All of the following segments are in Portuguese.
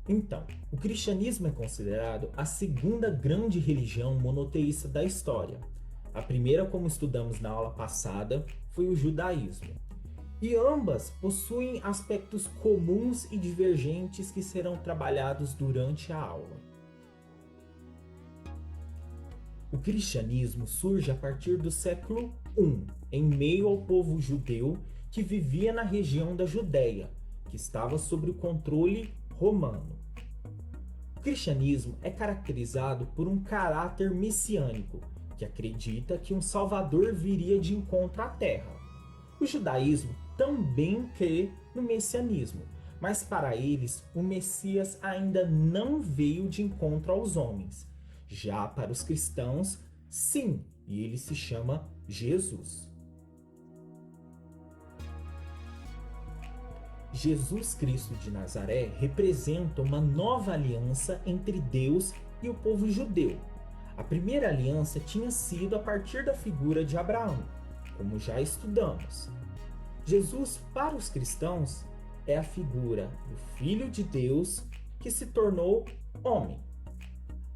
Então, o cristianismo é considerado a segunda grande religião monoteísta da história. A primeira, como estudamos na aula passada, foi o judaísmo. E ambas possuem aspectos comuns e divergentes que serão trabalhados durante a aula. O cristianismo surge a partir do século I, em meio ao povo judeu que vivia na região da Judéia, que estava sob o controle romano. O cristianismo é caracterizado por um caráter messiânico, que acredita que um Salvador viria de encontro à Terra. O judaísmo também crê no messianismo, mas para eles o Messias ainda não veio de encontro aos homens. Já para os cristãos, sim, e ele se chama Jesus. Jesus Cristo de Nazaré representa uma nova aliança entre Deus e o povo judeu. A primeira aliança tinha sido a partir da figura de Abraão, como já estudamos. Jesus, para os cristãos, é a figura do Filho de Deus que se tornou homem.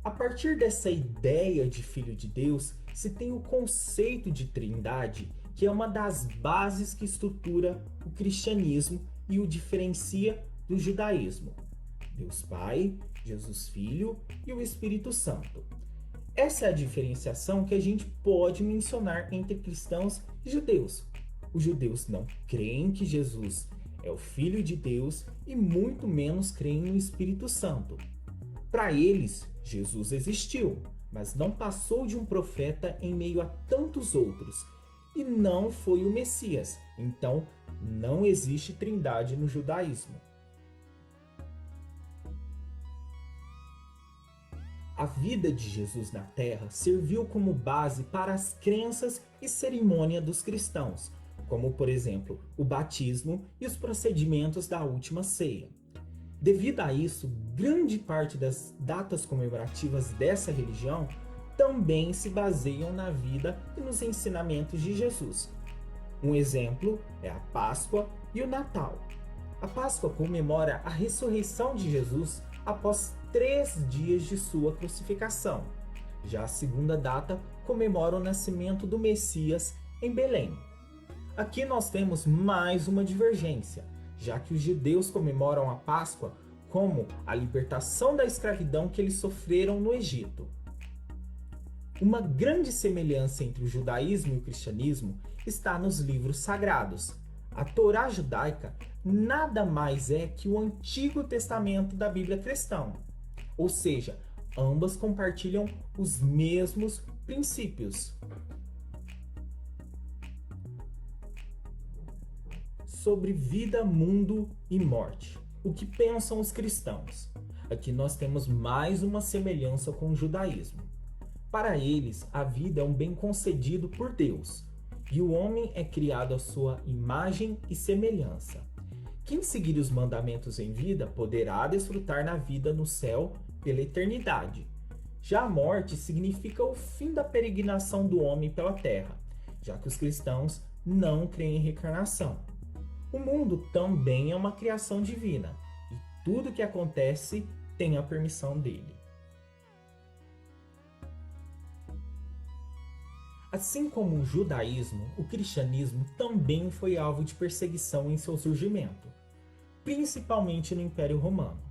A partir dessa ideia de Filho de Deus, se tem o conceito de Trindade, que é uma das bases que estrutura o cristianismo e o diferencia do judaísmo. Deus Pai, Jesus Filho e o Espírito Santo. Essa é a diferenciação que a gente pode mencionar entre cristãos e judeus. Os judeus não creem que Jesus é o Filho de Deus e muito menos creem no Espírito Santo. Para eles, Jesus existiu, mas não passou de um profeta em meio a tantos outros, e não foi o Messias. Então, não existe trindade no judaísmo. A vida de Jesus na Terra serviu como base para as crenças e cerimônia dos cristãos, como por exemplo o batismo e os procedimentos da última ceia. Devido a isso, grande parte das datas comemorativas dessa religião também se baseiam na vida e nos ensinamentos de Jesus. Um exemplo é a Páscoa e o Natal. A Páscoa comemora a ressurreição de Jesus após 3 dias de sua crucificação. Já a segunda data comemora o nascimento do Messias em Belém. Aqui nós temos mais uma divergência, já que os judeus comemoram a Páscoa como a libertação da escravidão que eles sofreram no Egito. Uma grande semelhança entre o judaísmo e o cristianismo está nos livros sagrados. A Torá judaica nada mais é que o Antigo Testamento da Bíblia cristã, ou seja, ambas compartilham os mesmos princípios. Sobre vida, mundo e morte. O que pensam os cristãos? Aqui nós temos mais uma semelhança com o judaísmo. Para eles, a vida é um bem concedido por Deus, e o homem é criado à sua imagem e semelhança. Quem seguir os mandamentos em vida poderá desfrutar na vida no céu pela eternidade. Já a morte significa o fim da peregrinação do homem pela terra, já que os cristãos não creem em reencarnação. O mundo também é uma criação divina, e tudo que acontece tem a permissão dele. Assim como o judaísmo, o cristianismo também foi alvo de perseguição em seu surgimento, principalmente no Império Romano.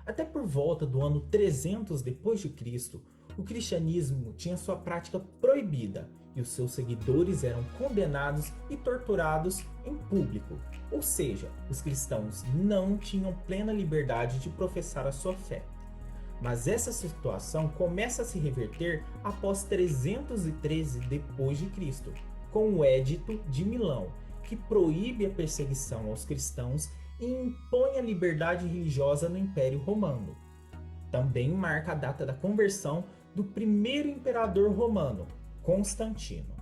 Até por volta do ano 300 d.C., o cristianismo tinha sua prática proibida e os seus seguidores eram condenados e torturados em público, ou seja, os cristãos não tinham plena liberdade de professar a sua fé. Mas essa situação começa a se reverter após 313 d.C., com o Edito de Milão, que proíbe a perseguição aos cristãos e impõe a liberdade religiosa no Império Romano. Também marca a data da conversão do primeiro imperador romano, Constantino.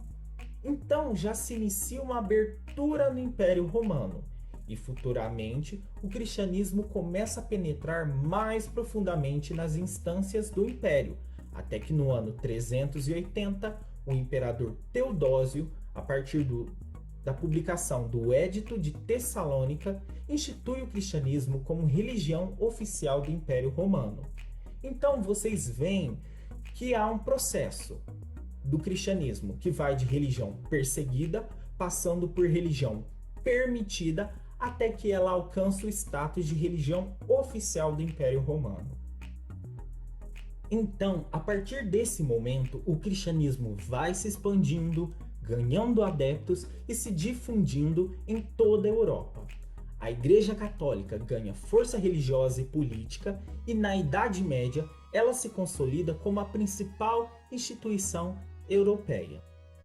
Então já se inicia uma abertura no Império Romano, e futuramente o cristianismo começa a penetrar mais profundamente nas instâncias do império, até que no ano 380 o imperador Teodósio, a partir do da publicação do Edito de Tessalônica, institui o cristianismo como religião oficial do Império Romano. Então vocês veem que há um processo do cristianismo que vai de religião perseguida, passando por religião permitida, até que ela alcança o status de religião oficial do Império Romano. Então, a partir desse momento, o cristianismo vai se expandindo, ganhando adeptos e se difundindo em toda a Europa. A Igreja Católica ganha força religiosa e política e, na Idade Média, ela se consolida como a principal instituição europeia.